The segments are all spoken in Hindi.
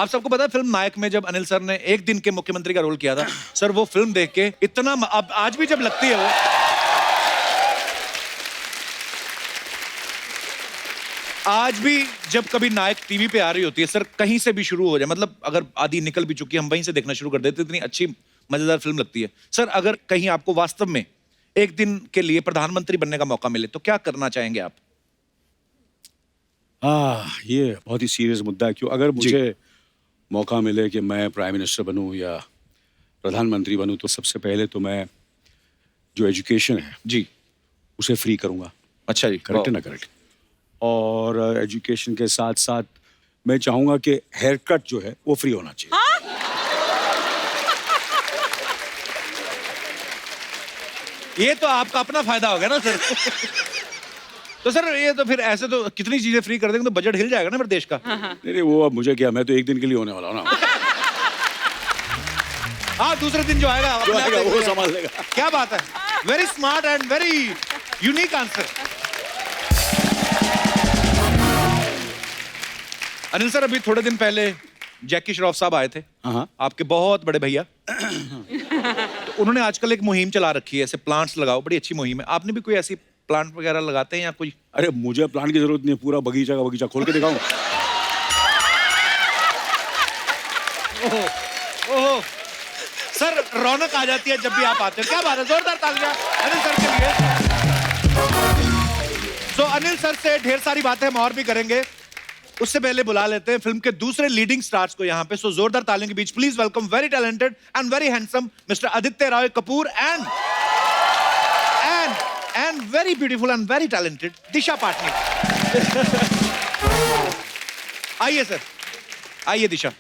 आप सबको पता है फिल्म नायक में जब अनिल सर ने एक दिन के मुख्यमंत्री का रोल किया था, सर वो फिल्म देख के इतना अब आज भी जब लगती है वो, आज भी जब कभी नायक टीवी पे आ रही होती है सर, कहीं से भी शुरू हो जाए, मतलब अगर आधी निकल भी चुकी है हम वहीं से देखना शुरू कर देते, इतनी अच्छी मजेदार फिल्म लगती है। सर अगर कहीं आपको वास्तव में एक दिन के लिए प्रधानमंत्री बनने का मौका मिले तो क्या करना चाहेंगे आप? ये बहुत ही सीरियस मुद्दा है। क्यों अगर मुझे मौका मिले कि मैं प्राइम मिनिस्टर बनूं या प्रधानमंत्री बनूं तो सबसे पहले तो मैं जो एजुकेशन है जी उसे फ्री करूंगा। अच्छा जी, करेक्ट है ना? करेक्ट। और एजुकेशन के साथ साथ मैं चाहूंगा कि हेयर कट जो है वो फ्री होना चाहिए। ये तो आपका अपना फायदा हो गया ना सर। तो सर ये तो फिर ऐसे तो कितनी चीजें फ्री कर देंगे तो बजट हिल जाएगा ना फिर देश का। नहीं वो अब मुझे क्या, मैं तो एक दिन के लिए होने वाला हूं ना। हाँ दूसरे दिन जो आएगा वो संभाल लेगा। क्या बात है, very smart and very unique answer. Anil sir अभी थोड़े दिन पहले जैकी श्रॉफ साहब आए थे, हाँ आपके बहुत बड़े भैया। तो उन्होंने आजकल एक मुहिम चला रखी है, ऐसे प्लांट्स लगाओ, बड़ी अच्छी मुहिम है। आपने भी कोई ऐसी प्लांट वगैरह लगाते हैं या कोई? अरे मुझे प्लांट की जरूरत नहीं है, पूरा बगीचा का बगीचा खोल के दिखाऊं? ओहो सर रौनक आ जाती है जब भी आप आते हैं। क्या बात है, जोरदार तालियां अनिल सर के लिए। तो अनिल सर से ढेर सारी बातें हम और भी करेंगे, उससे पहले बुला लेते हैं फिल्म के दूसरे लीडिंग स्टार्स को यहाँ पे। सो जोरदार तालियों के बीच please welcome very talented and very handsome mister Aditya Roy Kapoor and very beautiful and very talented Disha Patani. आइए सर, आइए दिशा।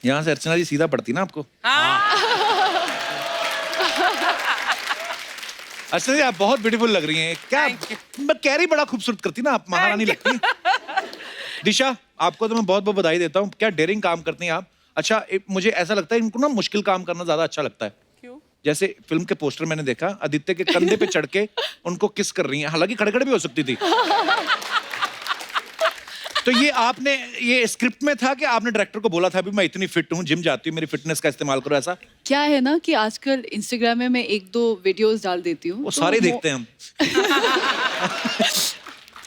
यहां से अर्चना जी सीधा पड़ती ना आपको। अर्चना जी आप बहुत ब्यूटीफुल लग रही हैं। क्या कैरी बड़ा खूबसूरत करती ना आप, महारानी लगती। दिशा आपको तो मैं बहुत बहुत बधाई देता हूँ, क्या डेयरिंग काम करती हैं आप। अच्छा मुझे ऐसा लगता है इनको ना मुश्किल काम करना ज्यादा अच्छा लगता है। क्यों? जैसे फिल्म के पोस्टर मैंने देखा आदित्य के कंधे पे चढ़ के उनको किस कर रही हैं, हालांकि खड़े खड़े भी हो सकती थी। तो ये आपने ये स्क्रिप्ट में था कि आपने डायरेक्टर को बोला था भी मैं इतनी फिट हूँ, जिम जाती हूँ, मेरी फिटनेस का इस्तेमाल करो, ऐसा? क्या है ना कि आजकल इंस्टाग्राम में मैं 1-2 वीडियोस डाल देती हूँ, वो सारे देखते हैं हम।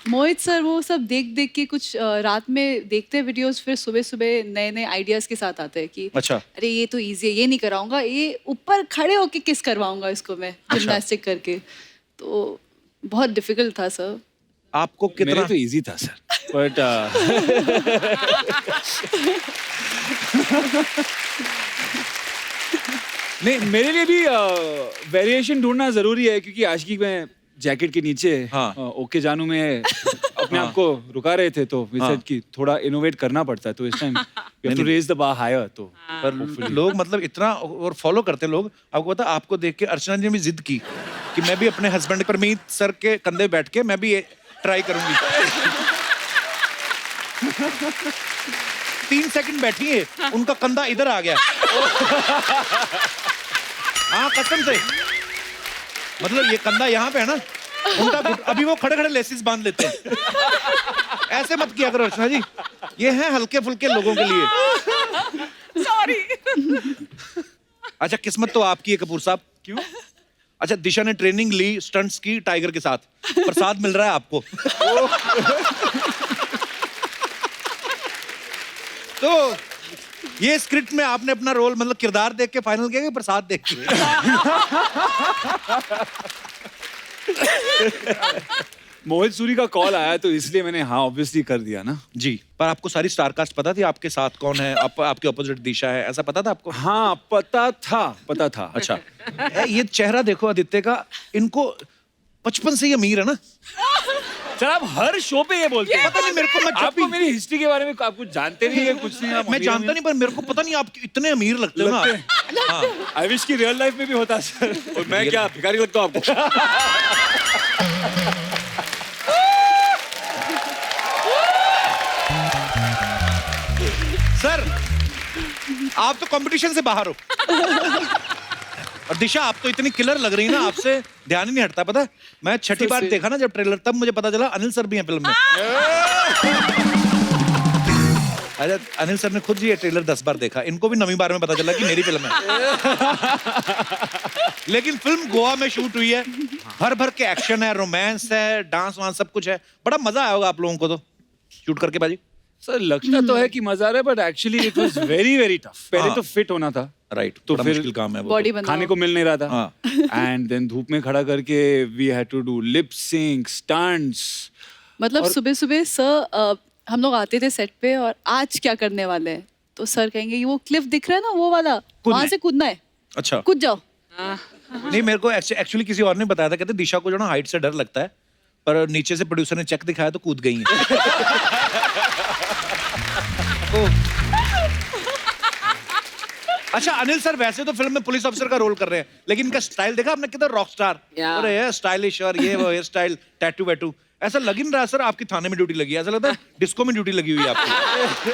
मोहित सर वो सब देख देख के कुछ रात में देखते हैं वीडियोस, फिर सुबह सुबह नए नए आइडियाज के साथ आते हैं कि अच्छा अरे ये तो इजी है, ये नहीं कराऊंगा, ये ऊपर खड़े होके किस करवाऊंगा इसको मैं जिम्नास्टिक करके। तो बहुत डिफिकल्ट था सर। आपको कितना? मेरे तो इजी था सर, बट नहीं मेरे लिए भी वेरिएशन ढूंढना जरूरी है, क्योंकि आशिकी में जैकेट के नीचे ओके जानू में अपने आप को रुका रहे थे, तो विसेट की थोड़ा इनोवेट करना पड़ता है, तो इस time you have to raise the bar higher. तो पर लोग मतलब इतना और फॉलो करते हैं लोग। आपको पता आपको देख के अर्चना जी ने भी जिद की कि मैं भी अपने हस्बैंड परमीत सर के कंधे बैठ के मैं भी ये ट्राई करूंगी। 3 सेकंड बैठी है, उनका कंधा इधर आ गया। हाँ कसम से, मतलब ये कंधा यहाँ पे है ना, उनका अभी वो खड़े खड़े लेसिस बांध लेते हैं। ऐसे मत किया करो अर्चना जी, ये हैं हल्के फुल्के लोगों के लिए। सॉरी। अच्छा किस्मत तो आपकी है कपूर साहब। क्यों? अच्छा दिशा ने ट्रेनिंग ली स्टंट्स की टाइगर के साथ, प्रसाद मिल रहा है आपको। तो ये स्क्रिप्ट में आपने अपना रोल मतलब किरदार देख के फाइनल किया कि प्रसाद देख के? मोहित सूरी का कॉल आया तो इसलिए मैंने हाँ ऑब्वियसली कर दिया ना जी। पर आपको सारी स्टार कास्ट पता थी, आपके साथ कौन है, आपके ऑपोजिट दिशा है, ऐसा पता था आपको? हाँ पता था। अच्छा ये चेहरा देखो आदित्य का, इनको बचपन से ही अमीर है ना। सर आप हर शो पे ये बोलते हैं। पता नहीं मेरे को, मैं आपको मेरी हिस्ट्री के बारे में आप कुछ जानते नहीं है, कुछ नहीं। मैं जानता नहीं, पर मेरे को पता नहीं आप इतने अमीर लगते हो ना। आई विश की रियल लाइफ में भी होता सर। और मैं क्या भिखारी लगता हूँ आपको? सर आप तो कंपटीशन से बाहर हो। और दिशा आप तो इतनी किलर लग रही है ना, आपसे ध्यान ही नहीं हटता। पता है मैं छठी बार देखा ना जब ट्रेलर, तब मुझे पता चला अनिल सर भी हैं फिल्म में। अच्छा अनिल सर ने खुद ये ट्रेलर 10 बार देखा, इनको भी 9वीं बार में पता चला कि मेरी फिल्म है। लेकिन फिल्म गोवा में शूट हुई है, भर भर के एक्शन है, रोमांस है, डांस वांस सब कुछ है। बड़ा मजा आया होगा आप लोगों को तो शूट करके बाजी। सर लगता तो है कि मजा आ रहा है, but actually it was very very tough. पहले तो फिट होना था, राइट, तो बड़ा फिर मुश्किल काम है वो। बॉडी तो। बनाओ, खाने को मिल नहीं रहा था। हाँ। एंड देन धूप में खड़ा करके we had to do lip sync, stunts. मतलब सुबह सुबह सर हम लोग आते थे सेट पे और आज क्या करने वाले हैं, तो सर कहेंगे वो क्लिफ दिख रहा है ना वो वाला, वहां से कूदना है, अच्छा कूद जाओ। नहीं मेरे को एक्चुअली किसी और ने बताया था, कहते दिशा को जो ना हाइट से डर लगता है, पर नीचे से प्रोड्यूसर ने चेक दिखाया तो कूद गई है। तो अच्छा अनिल सर वैसे तो फिल्म में पुलिस ऑफिसर का रोल कर रहे हैं, लेकिन इनका स्टाइल देखा आपने, कितना रॉक स्टार, अरे ये स्टाइलिश और ये वो हेयर स्टाइल, टैटू वैटू, ऐसा लग ही नहीं रहा सर आपकी थाने में ड्यूटी लगी है, ऐसा लगता है डिस्को में ड्यूटी लगी हुई है आपकी।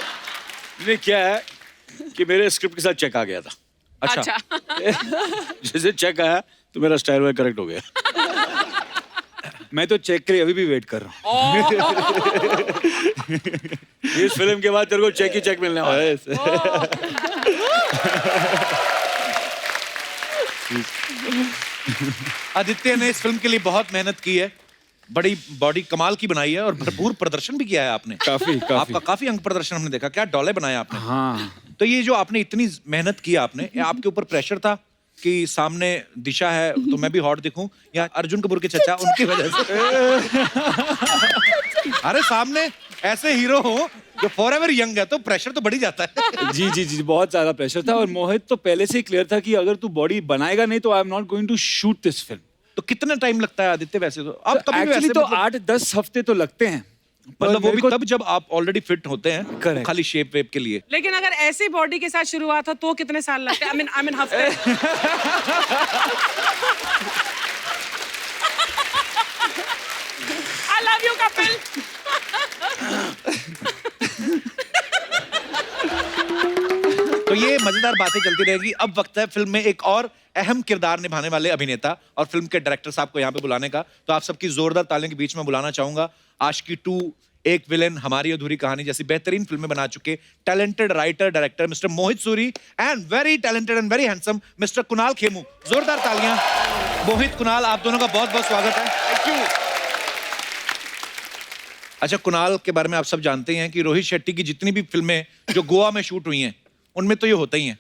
नहीं क्या है कि मेरे स्क्रिप्ट के साथ चेक आ गया था। अच्छा जैसे चेक आया तो मेरा स्टाइल वाइज करेक्ट हो गया। मैं तो चेक के लिए अभी भी वेट कर रहा हूँ। इस फिल्म के बाद तेरे को चेक ही चेक मिलने वाला है। आदित्य ने इस फिल्म के लिए बहुत मेहनत की है, बड़ी बॉडी कमाल की बनाई है और भरपूर प्रदर्शन भी किया है आपने। काफी आपका काफी अंग प्रदर्शन हमने देखा, क्या डोले बनाए आपने। हाँ। तो ये जो आपने इतनी मेहनत की आपने, आपके ऊपर प्रेशर था कि सामने दिशा है तो मैं भी हॉट दिखूं, या अर्जुन कपूर के चचा उनकी वजह से? अरे सामने ऐसे हीरो हो जो फॉरएवर यंग है तो प्रेशर तो बढ़ ही जाता है। जी जी जी बहुत ज्यादा प्रेशर था, और मोहित तो पहले से ही क्लियर था कि अगर तू बॉडी बनाएगा नहीं तो I am not going to shoot this film. तो कितना टाइम लगता है आदित्य वैसे तो? अब कभी भी एक्चुअली वैसे तो मतलब- 8-10 हफ्ते तो लगते हैं, मतलब वो मेरे भी को- तब जब आप ऑलरेडी फिट होते हैं, Correct. खाली शेप वेप के लिए। लेकिन अगर ऐसी बॉडी के साथ शुरुआत हो तो कितने साल लगते हैं? I mean हफ्ते। I love you Kapil. तो ये मजेदार बातें चलती रहेगी। अब वक्त है फिल्म में एक और अहम किरदार निभाने वाले अभिनेता और फिल्म के डायरेक्टर साहब को यहाँ पे बुलाने का। तो आप सबकी जोरदार तालियों के बीच में बुलाना चाहूंगा आशिकी 2, एक विलेन, हमारी अधूरी कहानी जैसी बेहतरीन फिल्में बना चुके talented writer director mister Mohit Suri and very talented and very handsome mister Kunal Khemu. जोरदार तालियां। मोहित, कुणाल, आप दोनों का बहुत बहुत स्वागत है। Thank you. अच्छा, कुणाल के बारे में आप सब जानते हैं कि रोहित शेट्टी की जितनी भी फिल्में जो गोवा में शूट हुई हैं उनमें तो ये होता ही है।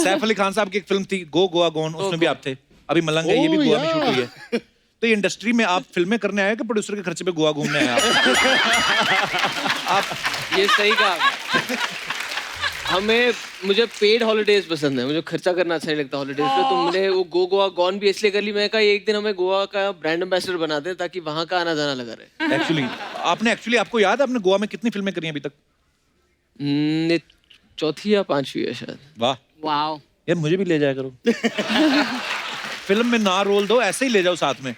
सैफ अली खान साहब की एक फिल्म थी गो गोवा गोन, उसमें भी आप थे। अभी मलंग है, ये भी गोवा में शूट हुई है। तो ये इंडस्ट्री में आप फिल्में करने आए कि प्रोड्यूसर के खर्चे पे गोवा घूमने आए आप? ये सही कहा। मुझे पेड हॉलीडेज पसंद है, मुझे खर्चा करना अच्छा नहीं लगता हॉलीडेज पे। तो मैंने वो गो गोवा गॉन भी इसलिए कर ली, मैं कहा एक दिन हमें गोवा का ब्रांड एम्बेसडर बना दें ताकि वहाँ का आना जाना लगा रहे। एक्चुअली आपको याद है आपने गोवा में कितनी फिल्में करी हैं अभी तक? ये चौथी या पांचवी है शायद। वाह वाओ। यार मुझे भी ले जाया करो। फिल्म में ना रोल दो, ऐसे ही ले जाओ साथ में,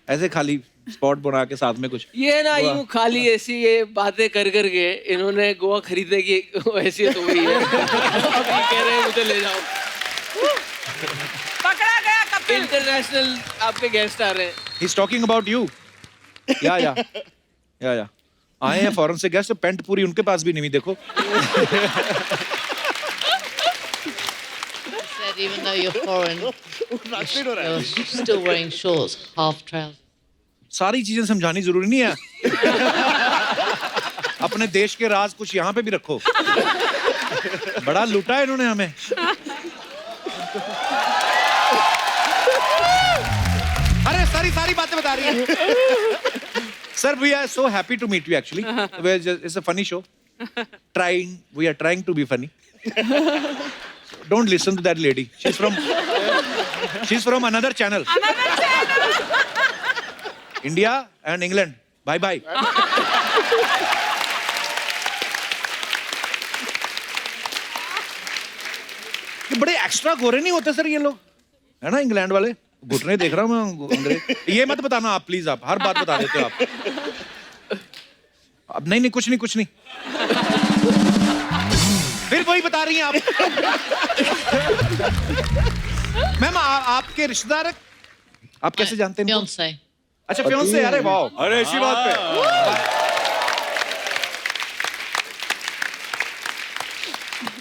ऐसे खाली स्पॉट बना के साथ में कुछ। ये ना यूं खाली ऐसी ये बातें कर करके इन्होंने गोवा खरीदने की हैसियत हो गई है। अभी कह रहे हैं मुझे ले जाओ। पकड़ा गया कपिल। इंटरनेशनल आपके गेस्ट आ रहे हैं। He is talking about you. या आए हैं फॉरेन से गेस्ट, पेंट पूरी उनके पास भी नहीं हुई, देखो। Said even though you're foreign, you're still wearing shorts, half trousers. सारी चीजें समझानी जरूरी नहीं है। अपने देश के राज कुछ यहाँ पे भी रखो। बड़ा लूटा है इन्होंने हमें। अरे सारी बातें बता रही है। Sir, we are so happy to meet you actually. It's a funny show. We are trying to be funny. Don't listen to that lady. She's from another channel. India and England. Bye bye. ये बड़े एक्स्ट्रा गोरे नहीं होते सर ये लोग, है ना इंग्लैंड वाले? घुटने देख रहा हूँ मैं अंग्रेज। ये मत बताना आप प्लीज, आप हर बात बता देते हो आप। अब नहीं कुछ नहीं। फिर वही बता रही हैं आप। मैम आपके रिश्तेदार हैं? आप कैसे जानते हैं इनको? Fiance. अच्छा फियांसे, अरे वाह, अरे इसी बात पे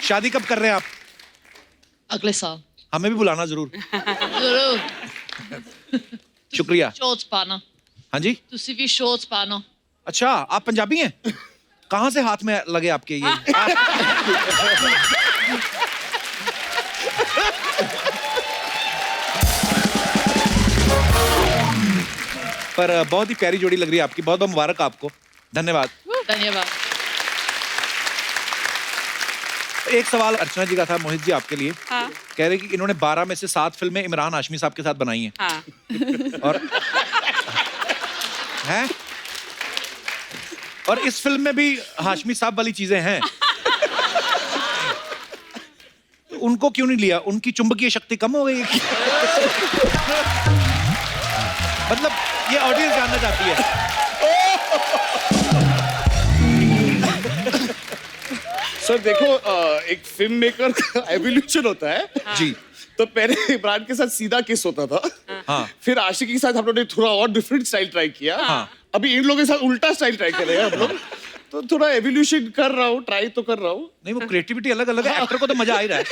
शादी कब कर रहे हैं आप? Ugly song. हमें भी बुलाना जरूर। शुक्रिया। Shorts partner. हाँ जी, To see shorts partner. अच्छा आप पंजाबी हैं? कहाँ से हाथ में लगे आपके ये? पर बहुत ही प्यारी जोड़ी लग रही है आपकी, बहुत बहुत मुबारक आपको, धन्यवाद। धन्यवाद। एक सवाल अर्चना जी का था मोहित जी आपके लिए। हाँ कह रहे कि इन्होंने 12 में से 7 फिल्में इमरान हाशमी साहब के साथ बनाई हैं। हाँ और इस फिल्म में भी हाशमी साहब वाली चीजें हैं। तो उनको क्यों नहीं लिया? उनकी चुंबकीय शक्ति कम हो गई है? मतलब ये ऑडियंस जानना चाहती है। सर देखो, एक फिल्म मेकर का एवोल्यूशन होता है जी। तो पहले इमरान के साथ सीधा किस होता था, हाँ। फिर आशिकी के साथ हम लोगों ने थोड़ा और डिफरेंट स्टाइल ट्राई किया, हाँ। अभी इन लोगों के साथ उल्टा स्टाइल ट्राई कर रहे हैं हम लोग, तो थोड़ा एवोल्यूशन कर रहा हूँ, ट्राई तो कर रहा हूँ। नहीं, वो क्रिएटिविटी अलग अलग है, एक्टर को तो मजा आ ही रहा है।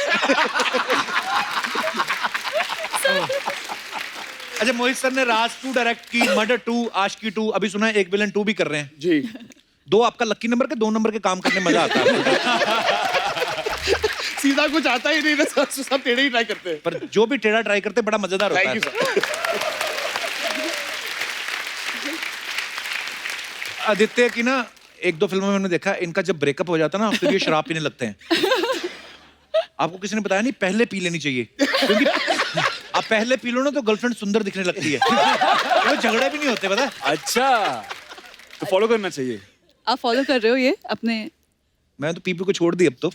अच्छा, मोहित सर ने राज 2 डायरेक्ट की, मर्डर 2, आशिकी 2, अभी सुना है एक विलन 2 भी कर रहे हैं जी। 2 आपका लकी नंबर के 2 नंबर के काम करने में मजा आता है। सीधा कुछ आता ही नहीं ना सर, सब टेढ़े ही ट्राई करते हैं। पर जो भी टेढ़ा ट्राई करते हैं बड़ा मजेदार होता थैंक यू है। सर। आदित्य की ना 1-2 फिल्मों में मैंने देखा, इनका जब ब्रेकअप हो जाता है ना फिर ये शराब पीने लगते हैं। आपको किसी ने बताया नहीं पहले पी लेनी चाहिए, क्योंकि आप पहले पी लो ना तो गर्लफ्रेंड सुंदर दिखने लगती है। वो झगड़े भी नहीं होते, पता है? अच्छा, तो फॉलो करना चाहिए। आप फॉलो कर रहे हो ये अपने? मैं तो पीपी को छोड़ दी अब तो।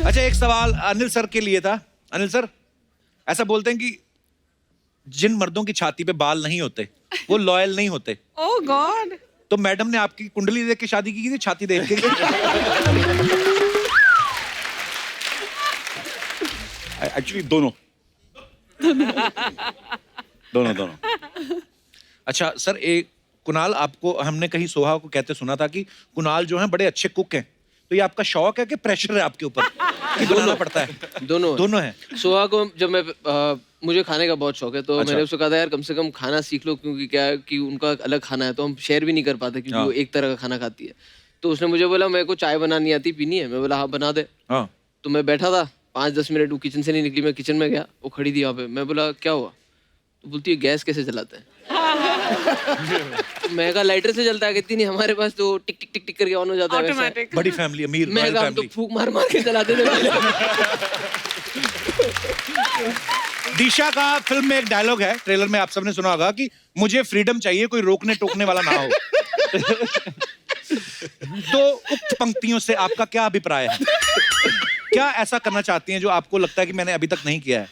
अच्छा, एक सवाल अनिल सर के लिए था। अनिल सर, ऐसा बोलते हैं कि जिन मर्दों की छाती पे बाल नहीं होते वो लॉयल नहीं होते। ओह गॉड। तो मैडम ने आपकी कुंडली देख के शादी की थी, छाती देख के? एक्चुअली दोनों दोनों दोनों। अच्छा सर, एक कुणाल, आपको हमने कहीं सोहा को कहते सुना था कि कुणाल जो है बड़े अच्छे कुक हैं, तो ये आपका शौक है कि प्रेशर है आपके ऊपर कि बनाना पड़ता है? दोनों है। सोहा को जब मैं मुझे खाने का बहुत शौक है, तो अच्छा। मैंने उसको कहा था यार कम से कम खाना सीख लो, क्योंकि क्या है कि उनका अलग खाना है तो हम शेयर भी नहीं कर पाते, क्योंकि वो एक तरह का खाना खाती है। तो उसने मुझे बोला मेरे को चाय बनानी आती, पीनी है? मैं बोला हाँ बना दे। हाँ। तो मैं बैठा था 5-10 मिनट, वो किचन से नहीं निकली, मैं किचन में गया, वो खड़ी थी वहाँ पे। मैं बोला क्या हुआ? तो बोलती है गैस कैसे जलाते हैं? तो मैं कहा लाइटर से जलता है। कहती नहीं, हमारे पास तो टिक टिक टिक टिक करके ऑन हो जाता है वैसा है। ऑटोमेटिक। बड़ी फैमिली, अमीर मैं रॉयल कहा हम तो फैमिली। फूंक मार मार के जलाते थे पहले। दिशा का फिल्म में एक डायलॉग है, ट्रेलर में आप सबने सुना होगा कि मुझे फ्रीडम चाहिए, कोई रोकने टोकने वाला ना हो। तो उक्त पंक्तियों से आपका क्या अभिप्राय है? क्या ऐसा करना चाहती हैं जो आपको लगता है कि मैंने अभी तक नहीं किया है?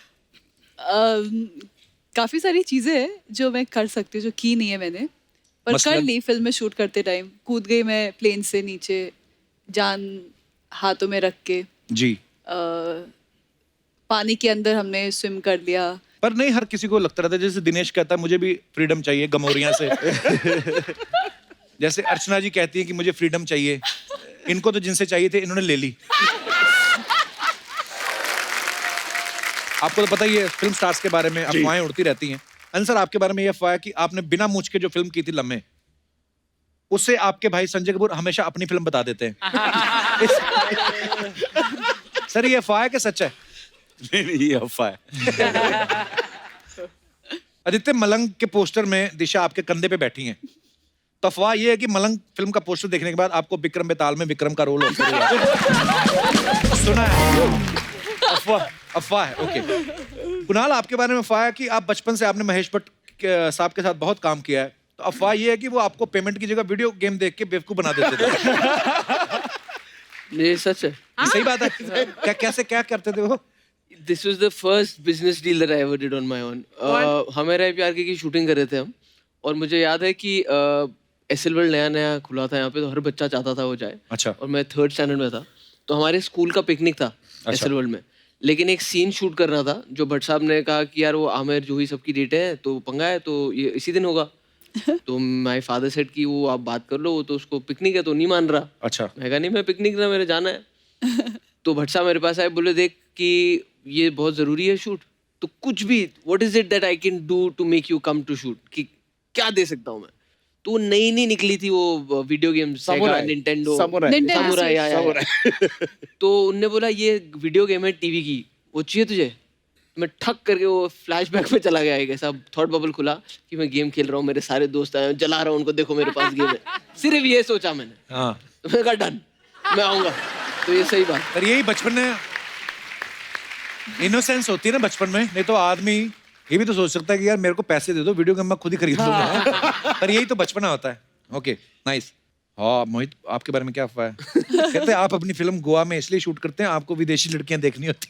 काफी सारी चीजें हैं जो मैं कर सकती हूँ, जो की नहीं है मैंने, पर कर मसलन? ली। फिल्म में शूट करते टाइम कूद गई मैं प्लेन से नीचे, जान हाथों में रख के। जी। पानी के अंदर हमने स्विम कर लिया। पर नहीं, हर किसी को लगता रहता है, जैसे दिनेश कहता है मुझे भी फ्रीडम चाहिए गमोरियां से। जैसे अर्चना जी कहती है कि मुझे फ्रीडम चाहिए, इनको तो जिनसे चाहिए थे इन्होंने ले ली। आपको तो पता ही है फिल्म स्टार्स के बारे में अफवाहें उड़ती रहती हैं। अनिल सर, आपके बारे में ये अफवाह है कि आपने बिना मूंछ के जो फिल्म की थी लम्हे, उससे आपके भाई संजय कपूर हमेशा अपनी फिल्म बता देते हैं। सर, ये अफवाह है कि सच है? नहीं, ये अफवाह है। आदित्य, मलंग के पोस्टर में दिशा आपके कंधे पे बैठी हैं, तो अफवाह ये है कि मलंग फिल्म का पोस्टर देखने के बाद आपको विक्रम बेताल में विक्रम का रोल ऑफर हुआ। सुना है? अफवाह है, ओके। कुणाल, आपके बारे में अफवाह है कि आप बचपन से आपने महेश भट्ट साहब के साथ बहुत काम किया है, तो अफवाह ये है कि वो आपको पेमेंट की जगह वीडियो गेम देख के बेवकूफ बना देते थे। ये सच है। ये सही बात है? क्या करते थे वो? This was the first business deal that I ever did on my own. हमें प्यार की शूटिंग कर रहे थे हम, और मुझे याद है कि एसएल वर्ल्ड नया खुला था यहाँ पे, तो हर बच्चा चाहता था वो जाए। अच्छा। और मैं 3rd स्टैंडर्ड में था, तो हमारे स्कूल का पिकनिक था एसएल वर्ल्ड में। लेकिन एक सीन शूट करना था जो भट्ट साहब ने कहा कि यार वो आमिर जूही सबकी डेट है तो पंगा है तो ये इसी दिन होगा। तो माय फादर सेड कि वो आप बात कर लो, वो तो उसको पिकनिक है तो नहीं मान रहा। अच्छा। मैं कहा नहीं मैं पिकनिक ना, मेरे जाना है। तो भट्ट साहब मेरे पास आए, बोले देख कि ये बहुत ज़रूरी है शूट, तो कुछ भी what is it that I can do to make you come to shoot, कि क्या दे सकता हूँ मैं। तो वो नई नहीं निकली थी वो वीडियो गेम, सेगा, निंटेंडो, Nintendo तो उनने बोला ये वीडियो गेम है टीवी की, वो चाहिए तुझे। मैं ठक करके वो फ्लैशबैक में चला गया, एक ऐसा थॉट बबल खुला कि मैं गेम खेल रहा हूँ, मेरे सारे दोस्त आए, जला रहा हूँ उनको, देखो मेरे पास गेम है। सिर्फ ये सोचा मैंने। हाँ। तो मैंने कहा डन, मैं आऊंगा। तो ये सही बात। पर यही बचपन में इनोसेंस होती है ना बचपन में, नहीं तो आदमी ये भी तो सोच सकता है कि यार मेरे को पैसे दे दो, वीडियो गेम मैं खुद ही खरीद लूंगा। पर यही तो बचपना होता है। Okay nice. हाँ मोहित, आपके बारे में क्या अफवाह है? कहते हैं आप अपनी फिल्म गोवा में इसलिए शूट करते हैं आपको विदेशी लड़कियां देखनी होती।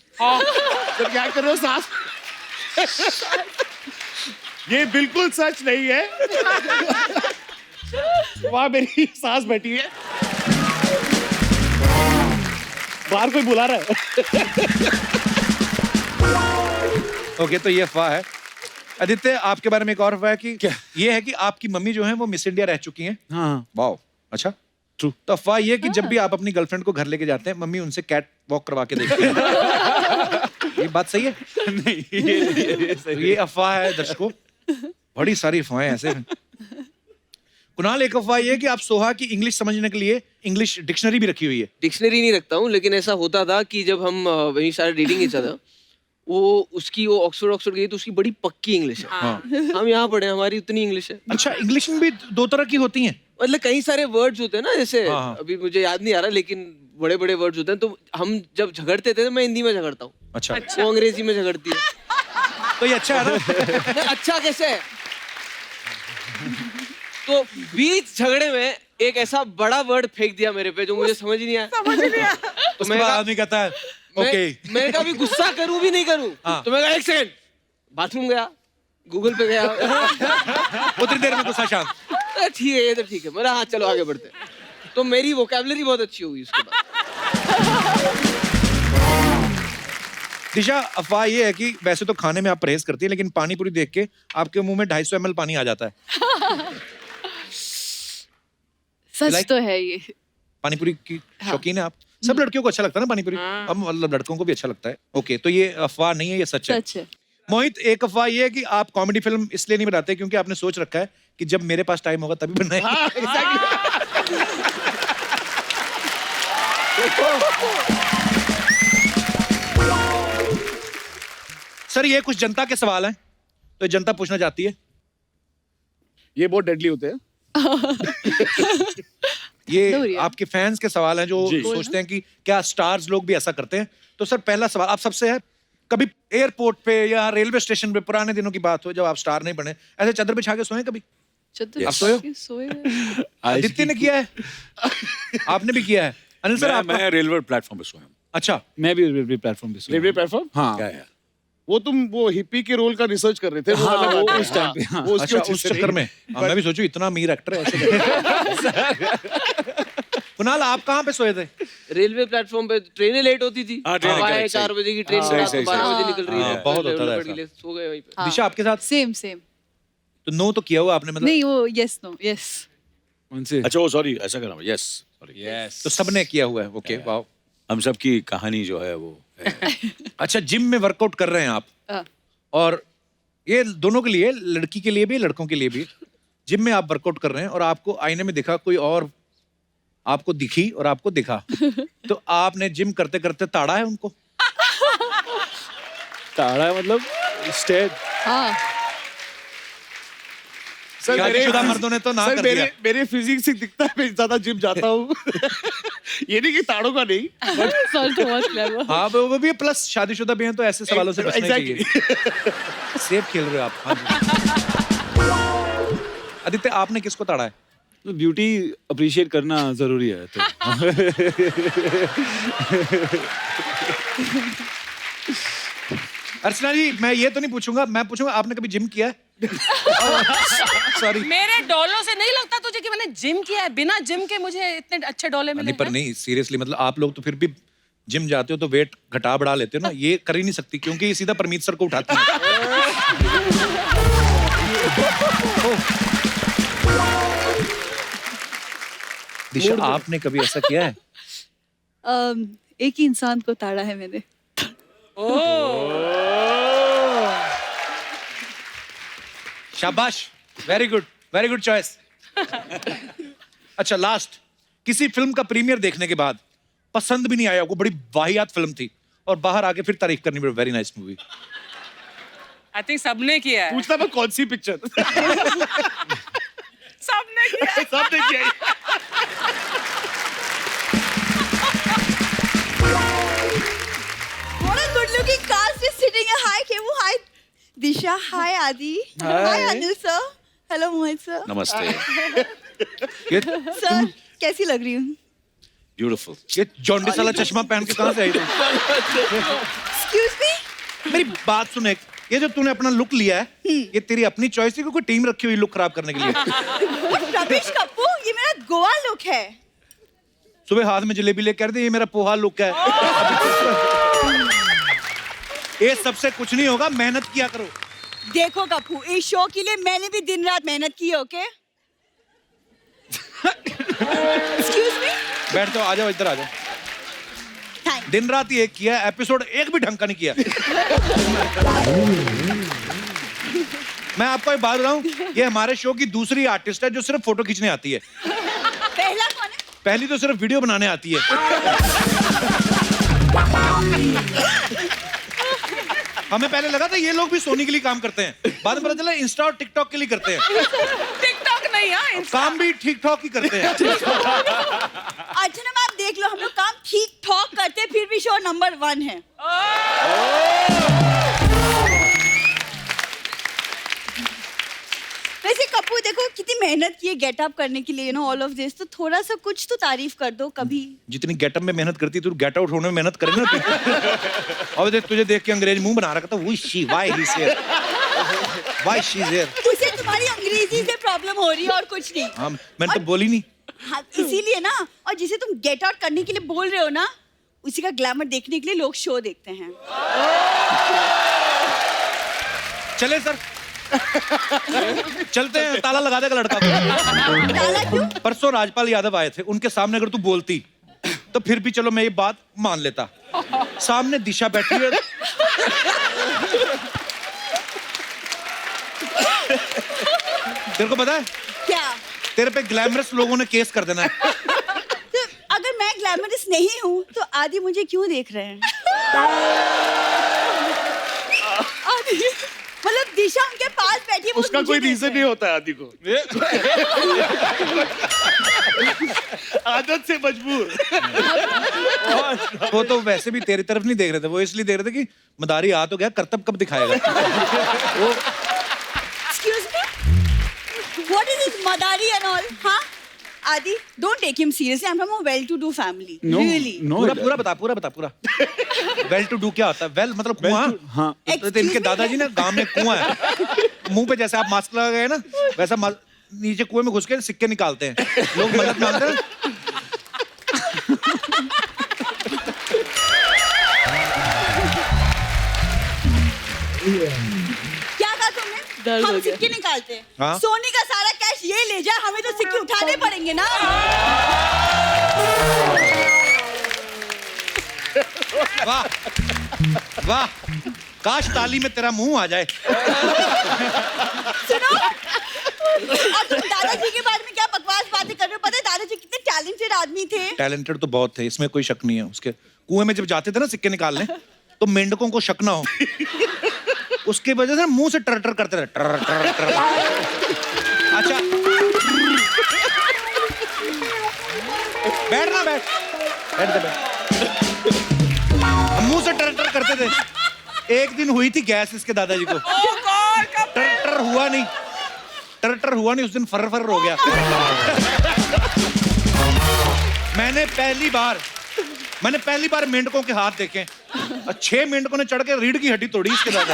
तो क्या कर रहे हो सास? ये बिल्कुल सच नहीं है। वहां मेरी सास बैठी है, बाहर कोई बुला रहा है। ओके तो ये अफवाह है। आदित्य आपके बारे में एक और अफवाह है कि क्या? ये है कि आपकी मम्मी जो है वो मिस इंडिया रह चुकी हैं। हाँ वाओ, अच्छा ट्रू। तो अफवाह ये है कि जब भी आप अपनी गर्लफ्रेंड को घर लेके जाते हैं मम्मी उनसे कैट वॉक करवा के देखती है। ये बात सही है? नहीं ये तो ये अफवाह है दर्शकों, बड़ी सारी अफवाहें ऐसे हैं। कुणाल एक अफवाह ये है कि आप सोहा की इंग्लिश समझने के लिए इंग्लिश डिक्शनरी भी रखी हुई है। डिक्शनरी नहीं रखता हूँ, लेकिन ऐसा होता था कि जब हम वही सारे डेटिंग ही था, वो ऑक्सफोर्ड गई तो उसकी बड़ी पक्की इंग्लिश है। हाँ। हम यहाँ पढ़े, हमारी उतनी इंग्लिश है। अच्छा, इंग्लिश में भी दो तरह की होती हैं। मतलब कई सारे वर्ड्स होते हैं ना, जैसे हाँ। अभी मुझे याद नहीं आ रहा, लेकिन बड़े बड़े वर्ड्स होते हैं। तो हम जब झगड़ते थे तो मैं हिंदी में झगड़ता हूँ, अच्छा, वो अंग्रेजी में झगड़ती है। तो ये अच्छा है ना? नहीं, अच्छा कैसे है? तो बीच झगड़े में एक ऐसा बड़ा वर्ड फेंक दिया मेरे पे जो मुझे समझ ही नहीं आया। तो उसके बाद आदमी कहता है ओके। मैं कभी गुस्सा करूं भी नहीं करूं। हाँ। तो मैं कहा एक सेकंड, बाथरूम गया, गूगल पे गया। उतनी देर में गुस्सा शांत। ठीक है, ये तो ठीक है। मेरा हाँ चलो आगे बढ़ते हैं। तो मेरी वोकैबुलरी बहुत अच्छी होगी उसके बाद। दिशा, अफवाह ये है कि वैसे तो खाने में आप परहेज करती है, लेकिन पानी पूरी देख के आपके मुंह में 250 ml पानी आ जाता है। सच Like- तो है ये। पानी पूरी की शौकीन है आप? सब लड़कियों को अच्छा लगता है ना पानी पूरी। अब मतलब लड़कों को भी अच्छा लगता है। ओके, तो ये अफवाह नहीं है, ये सच है। सच है। मोहित, एक अफवाह ये है कि आप कॉमेडी फिल्म इसलिए नहीं बनाते क्योंकि आपने सोच रखा है कि जब मेरे पास टाइम होगा तभी बनाएंगे। हाँ, exactly. सर, ये कुछ जनता के सवाल हैं, तो जनता पूछना चाहती है। ये बहुत डेडली होते हैं। ये आपके फैंस के सवाल हैं जो जी। सोचते हैं कि क्या स्टार्स लोग भी ऐसा करते हैं। तो सर, पहला सवाल आप सबसे है, कभी एयरपोर्ट पे या रेलवे स्टेशन पे पुराने दिनों की बात हो जब आप स्टार नहीं बने, ऐसे चादर बिछा के सोए कभी? चतुर आप सोए हो? सोए। आदित्य ने किया है, आपने भी किया है। अनिल सर, आपका? मैं रेलवे प्लेटफॉर्म पे सोया हूँ। अच्छा, मैं भी रेलवे प्लेटफॉर्म पे सोया रेलवे हूँ। प्लेटफॉर्म। हाँ क्या यार, वो तुम वो हिप्पी के रोल का रिसर्च कर रहे थे। वो हाँ, वाला वो बात है। उस टाइम पे, हाँ, हाँ। वो उसकी अच्छा, वजह उस से चक्कर नहीं। में मैं भी सोचूं इतना अमीर एक्टर है ऐसे। कुणाल, आप कहाँ पे सोए थे? रेलवे प्लेटफॉर्म पे ट्रेनें लेट होती थी। हाँ, ट्रेनें सुबह correct, 4 बजे की ट्रेन सही, रात को सही, 12 सही। बजे निकल रही हाँ, है। बहुत होता था डेवलपमेंट ऐसा। के लिए सो गए वहीं पे। दिशा, आपके साथ? Same same. तो नो तो किया हुआ आपने मतलब? नहीं वो यस नो यस। उनसे अच्छा वो सॉरी ऐसा करना, यस सॉरी, यस तो सबने किया हुआ है। ओके, वाह। हम सब की कहानी जो है वो है। अच्छा, जिम में वर्कआउट कर रहे हैं आप, और ये दोनों के लिए, लड़की के लिए भी लड़कों के लिए भी, जिम में आप वर्कआउट कर रहे हैं और आपको आईने में दिखा कोई और, आपको दिखी और आपको दिखा, तो आपने जिम करते करते ताड़ा है उनको? ताड़ा मतलब स्टेट। हाँ सर, शादीशुदा मर्दों ने तो ना सर, कर दिया। मेरे फिजिक से दिखता है मैं ज्यादा जिम जाता हूँ। ये नहीं कि ताड़ों का नहीं। सॉल्ट बहुत क्लेवर। हाँ, वो भी प्लस शादीशुदा भी हैं तो ऐसे सवालों से बचना चाहिए। सेफ खेल रहे हो आप। हाँ जी। आदित्य, आपने किसको ताड़ा है? तो ब्यूटी अप्रिशिएट करना जरूरी है तो। अर्चना जी, मैं ये तो नहीं पूछूंगा, मैं पूछूंगा आपने कभी जिम किया है? सॉरी। मेरे डॉलों से नहीं लगता तुझे कि मैंने जिम किया है? बिना जिम के मुझे इतने अच्छे डॉले मिले नहीं, पर हैं? नहीं, सीरियसली मतलब आप लोग तो फिर भी जिम जाते हो तो वेट घटा बढ़ा लेते हो ना, ये कर ही नहीं सकती क्योंकि ये सीधा परमीत सर को उठाती है। दिशा, आपने कभी ऐसा किया है? एक ही इंसान को ताड़ा है मैंने। शाबाश, वेरी गुड चॉइस। अच्छा, लास्ट, किसी फिल्म का प्रीमियर देखने के बाद पसंद भी नहीं आया, वो बड़ी वाहियात फिल्म थी, और बाहर आके फिर तारीफ करनी पड़ी, very nice movie. I think सबने किया है। पूछना मैं कौन सी पिक्चर? सबने किया है। सबने किया है। What a good looking cast is sitting here. Hi Kevu, hi Disha, hi Adi, hi Anil sir, hello Mohit sir. नमस्ते। Sir, कैसी लग रही हूँ? ब्यूटीफुल। ये जॉन्डिस वाला चश्मा पहन के कहाँ से आई तुम? Excuse me? मेरी बात सुन, एक ये जो तूने अपना लुक लिया है, ये तेरी अपनी चॉइस है कि कोई टीम रखी हुई लुक खराब करने के लिए? What rubbish कप्पू, ये मेरा गोवा लुक है। सुबह हाथ में जलेबी लेके कह रहे थे ये मेरा पोहा लुक है। ये सबसे कुछ नहीं होगा, मेहनत किया करो। देखो कप्पू, इस शो के लिए मैंने भी दिन रात मेहनत की है, ओके? Excuse me? बैठ जाओ, आ जाओ, इधर आ जाओ। Thanks. दिन रात ये किया, एपिसोड एक भी ढंग का नहीं किया। मैं आपको एक बात बताऊं, ये हमारे शो की दूसरी आर्टिस्ट है जो सिर्फ फोटो खींचने आती है। पहला कौन है? पहली तो सिर्फ वीडियो बनाने आती है। हमें पहले लगा था ये लोग भी सोनी के लिए काम करते हैं, बाद में पता चला इंस्टा और टिकटॉक के लिए करते हैं। टिकटॉक नहीं, हाँ काम भी ठीक ठाक ही करते हैं। अच्छा ना, आप देख लो, हम लोग काम ठीक ठाक करते हैं, फिर भी शो नंबर 1 है। वैसे कप्पू देखो कितनी मेहनत की है गेटअप करने के लिए, ऑल ऑफ दिस, तो थोड़ा सा कुछ तो तारीफ कर दो कभी। जितनी गेटअप में मेहनत करती तू गेट आउट होने में मेहनत करे ना तू। अब देख, तुझे देख के अंग्रेज मुंह बना रखा था, why she is here, why she is here. उसे तुम्हारी अंग्रेजी से प्रॉब्लम हो रही है और कुछ नहीं। हाँ, मैंने तो बोली नहीं। हाँ, इसीलिए ना, और जिसे तुम गेट आउट करने के लिए बोल रहे हो ना, उसी का ग्लैमर देखने के लिए लोग शो देखते हैं। चले सर, चलते हैं, ताला लगा देगा लड़का को। ताला क्यों? परसों राजपाल यादव आए थे, उनके सामने अगर तू बोलती तो फिर भी चलो मैं ये बात मान लेता। सामने दिशा बैठी है। तेरे को पता है क्या? तेरे पे ग्लैमरस लोगों ने केस कर देना है। तो अगर मैं ग्लैमरस नहीं हूँ तो आदि मुझे क्यों देख रहे हैं? आदि, मतलब दिशा उनके पास बैठी है, वो उसका मुझे कोई देख रीजन रहे नहीं होता है आदि को। आदत से मजबूर। वो तो वैसे भी तेरी तरफ नहीं देख रहे थे, वो इसलिए देख रहे थे कि मदारी आ तो गया, करतब कब दिखाएगा। वो Excuse me? What is this Madari and all? हाँ? Adi, don't take him seriously. I'm from a well-to-do family. No, Really. no. पूरा बता। वेल टू डू क्या होता है? वेल मतलब कुआं। हाँ। तो इनके दादाजी ना गांव में कुआं है, मुंह पे जैसे आप मास्क लगा गए ना, वैसा नीचे कुएं में घुस के सिक्के निकालते हैं, लोग मदद मांगते हैं। क्या कहा तुमने? दर्द हम हो गया। सिक्के निकालते हैं। हाँ? सोनी का सारा कैश ये ले जाए, हमें तो सिक्के उठाने पड़ेंगे ना। वाह वाह, काश ताली में तेरा मुंह आ जाए। सुनो, और तुम दादाजी के बारे में क्या बकवास बातें कर रहे हो? पता है दादाजी कितने टैलेंटेड आदमी थे। टैलेंटेड तो बहुत थे, इसमें कोई शक नहीं है। उसके कुएं में जब जाते थे ना सिक्के निकालने, तो मेंढकों को शक ना हो, उसके वजह से मुंह से टर टर करते रहे, टर टर टर। अच्छा बैठ ना, बैठ दे, मुंह से टर टर करते थे। एक दिन हुई थी गैस इसके दादाजी को, टर टर हुआ नहीं, उस दिन फर फर हो गया। मैंने पहली बार मेंढकों के हाथ देखे, 6 मेंढकों ने चढ़ के रीढ़ की हड्डी तोड़ी इसके दादा।